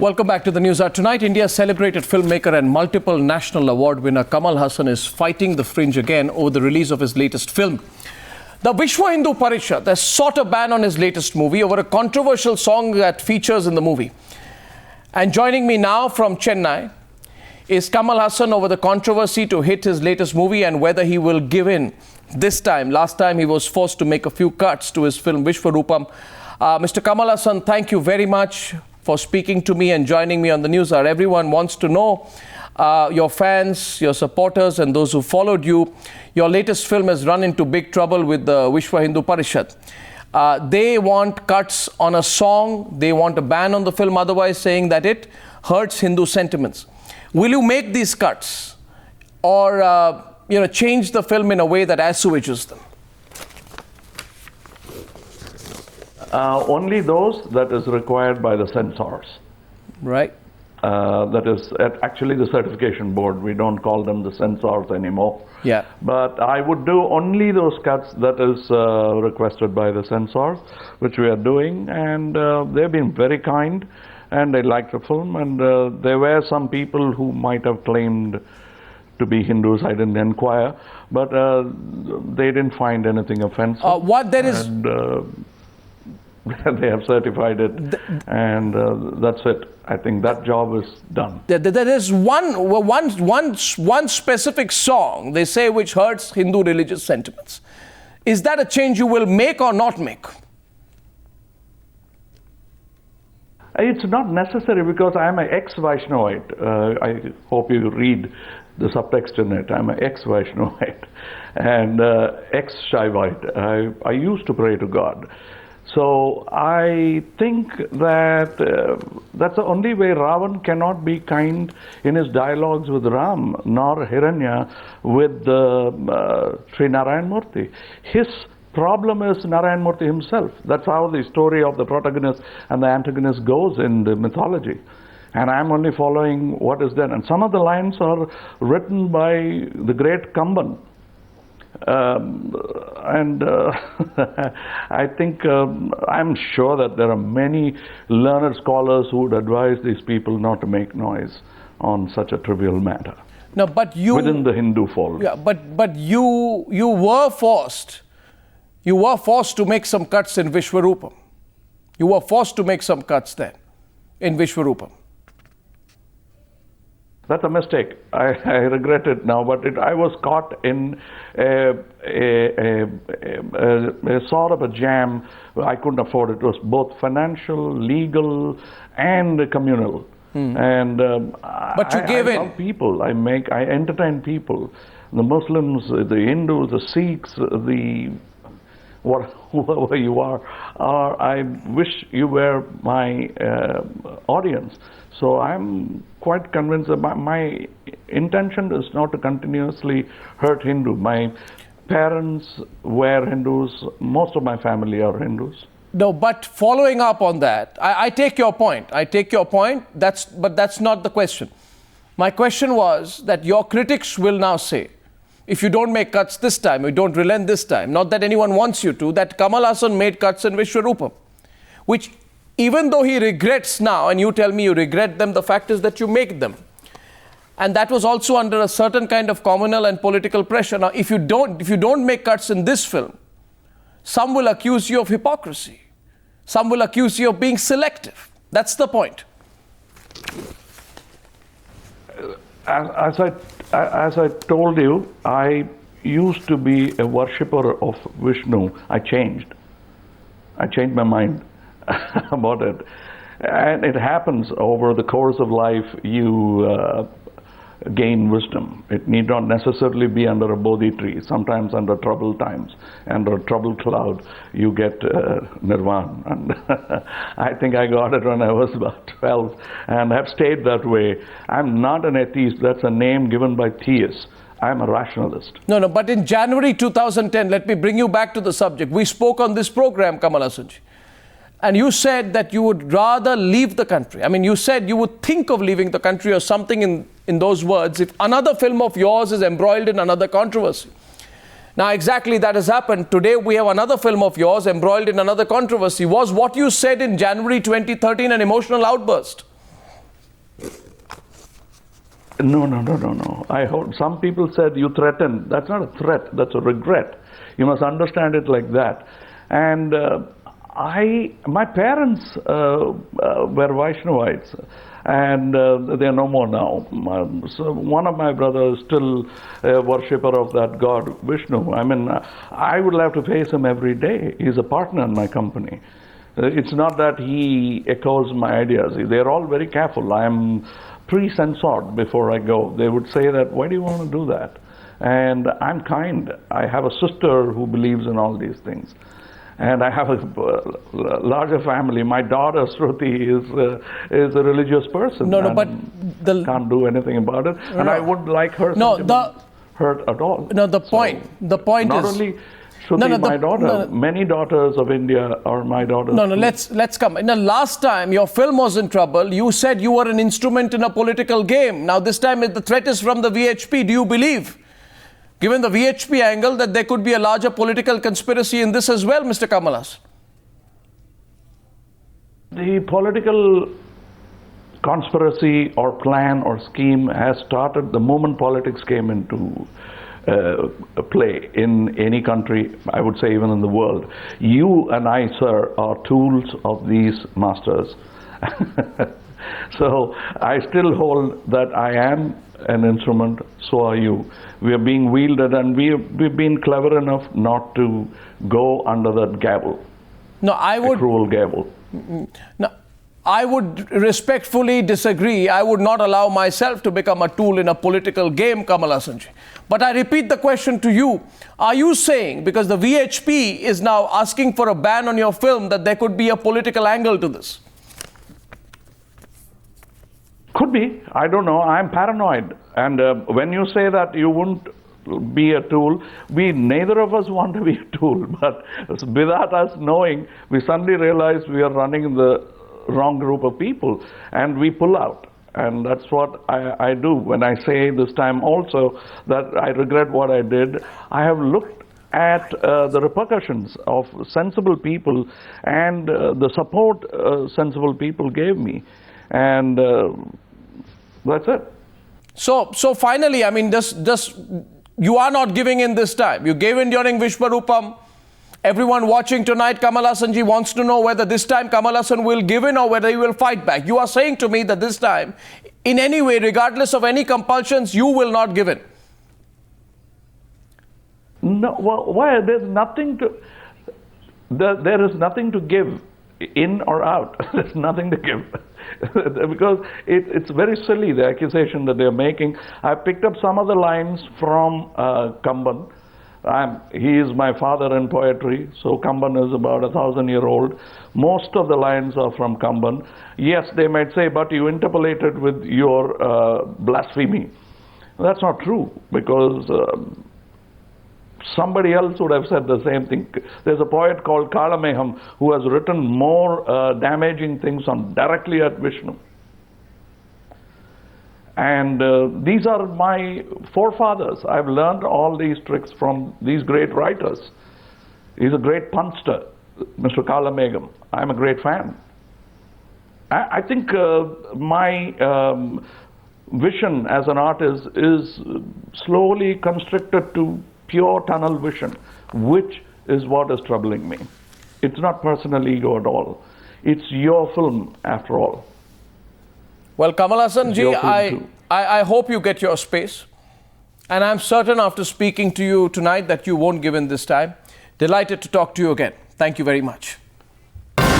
Welcome back to the Newshour. Tonight, India's celebrated filmmaker and multiple national award winner Kamal Hassan is fighting the fringe again over the release of his latest film. The Vishwa Hindu Parishad has sought a ban on his latest movie over a controversial song that features in the movie. And joining me now from Chennai is Kamal Hassan over the controversy to hit his latest movie and whether he will give in this time. Last time he was forced to make a few cuts to his film Vishwarupam. Mr. Kamal Hassan, thank you very much for speaking to me and joining me on the Newshour. Everyone wants to know, your fans, your supporters and those who followed you, your latest film has run into big trouble with the Vishwa Hindu Parishad. They want cuts on a song, they want a ban on the film, otherwise saying that it hurts Hindu sentiments. Will you make these cuts or change the film in a way that assuages them? Only those that is required by the censors. Right. That is actually the certification board. We don't call them the censors anymore. Yeah. But I would do only those cuts that is requested by the censors, which we are doing, and they've been very kind, and they like the film, and there were some people who might have claimed to be Hindus. I didn't inquire, but they didn't find anything offensive. They have certified it, and that's it. I think that job is done. There is one specific song, they say, which hurts Hindu religious sentiments. Is that a change you will make or not make? It's not necessary because I'm an ex-Vaishnavite. I hope you read the subtext in it. I'm an ex-Vaishnavite and ex-Shaivite. I used to pray to God. So I think that that's the only way. Ravan cannot be kind in his dialogues with Ram, nor Hiranya with Sri Narayan Murthy. His problem is Narayan Murthy himself. That's how the story of the protagonist and the antagonist goes in the mythology. And I'm only following what is there. And some of the lines are written by the great Kamban. I think I'm sure that there are many learned scholars who would advise these people not to make noise on such a trivial matter. No, but you within the Hindu fold. Yeah, but you were forced. You were forced to make some cuts in Vishwarupam. You were forced to make some cuts then in Vishwarupam. That's a mistake. I regret it now, but I was caught in a sort of a jam. I couldn't afford it. It was both financial, legal, and communal. And but you gave in. I love people. I entertain people. The Muslims, the Hindus, the Sikhs, whoever you are, I wish you were my audience. So I'm quite convinced that my intention is not to continuously hurt Hindu. My parents were Hindus. Most of my family are Hindus. No, but following up on that, I take your point. I take your point. But that's not the question. My question was that your critics will now say, if you don't make cuts this time, you don't relent this time, not that anyone wants you to, that Kamal Hassan made cuts in Vishwarupam, which even though he regrets now, and you tell me you regret them, the fact is that you make them. And that was also under a certain kind of communal and political pressure. Now, if you don't make cuts in this film, some will accuse you of hypocrisy. Some will accuse you of being selective. That's the point. As I told you, I used to be a worshipper of Vishnu. I changed my mind about it. And it happens over the course of life. You gain wisdom. It need not necessarily be under a Bodhi tree. Sometimes under troubled times, under a troubled cloud, you get nirvana. And I think I got it when I was about 12 and have stayed that way. I'm not an atheist. That's a name given by theists. I'm a rationalist. No, but in January 2010, let me bring you back to the subject. We spoke on this program, Kamal Hassan. And you said that you would rather leave the country. I mean, you said you would think of leaving the country or something in those words if another film of yours is embroiled in another controversy. Now, exactly that has happened. Today, we have another film of yours embroiled in another controversy. Was what you said in January 2013 an emotional outburst? No, no, no, no, no. I heard some people said you threatened. That's not a threat. That's a regret. You must understand it like that. And my parents were Vaishnavites, and they are no more now. So one of my brothers is still a worshipper of that god Vishnu. I mean, I would have to face him every day. He's a partner in my company. It's not that he echoes my ideas. They're all very careful. I'm pre-censored before I go. They would say that, why do you want to do that? And I'm kind. I have a sister who believes in all these things. And I have a larger family. My daughter, Shruti, is a religious person. No, but can't do anything about it. And no, I wouldn't like her hurt at all. No, the point is... Not only Shruti, my daughter, many daughters of India are my daughters. No, let's come. Now, last time your film was in trouble, you said you were an instrument in a political game. Now, this time the threat is from the VHP. Do you believe, given the VHP angle, that there could be a larger political conspiracy in this as well, Mr. Kamal Hassan? The political conspiracy or plan or scheme has started the moment politics came into play in any country, I would say even in the world. You and I, sir, are tools of these masters. So I still hold that I am an instrument, so are you. We are being wielded, and we've been clever enough not to go under that gavel. No, I would... A cruel gavel. No, I would respectfully disagree. I would not allow myself to become a tool in a political game, Kamal Hassan. But I repeat the question to you. Are you saying, because the VHP is now asking for a ban on your film, that there could be a political angle to this? Could be. I don't know. I'm paranoid. And when you say that you wouldn't be a tool, neither of us want to be a tool. But without us knowing, we suddenly realize we are running the wrong group of people, and we pull out. And that's what I do. When I say this time also that I regret what I did, I have looked at the repercussions of sensible people and the support sensible people gave me. And that's it. So finally, I mean, just you are not giving in this time. You gave in during Vishwarupam. Everyone watching tonight, Kamal Hassan ji wants to know whether this time Kamal Hassan will give in or whether he will fight back. You are saying to me that this time, in any way, regardless of any compulsions, you will not give in. No, well, why? There's nothing to... There is nothing to give, in or out. There's nothing to give. Because it's very silly, the accusation that they're making. I picked up some of the lines from Kamban. He is my father in poetry, so Kamban is about 1,000-year-old. Most of the lines are from Kamban. Yes, they might say, but you interpolated with your blasphemy. That's not true, because somebody else would have said the same thing. There's a poet called Kalameham who has written more damaging things directly at Vishnu. And these are my forefathers. I've learned all these tricks from these great writers. He's a great punster, Mr. Kalamegam. I'm a great fan. I think my vision as an artist is slowly constricted to pure tunnel vision, which is what is troubling me. It's not personal ego at all. It's your film, after all. Well, Kamal Hassan ji, I hope you get your space. And I'm certain after speaking to you tonight that you won't give in this time. Delighted to talk to you again. Thank you very much.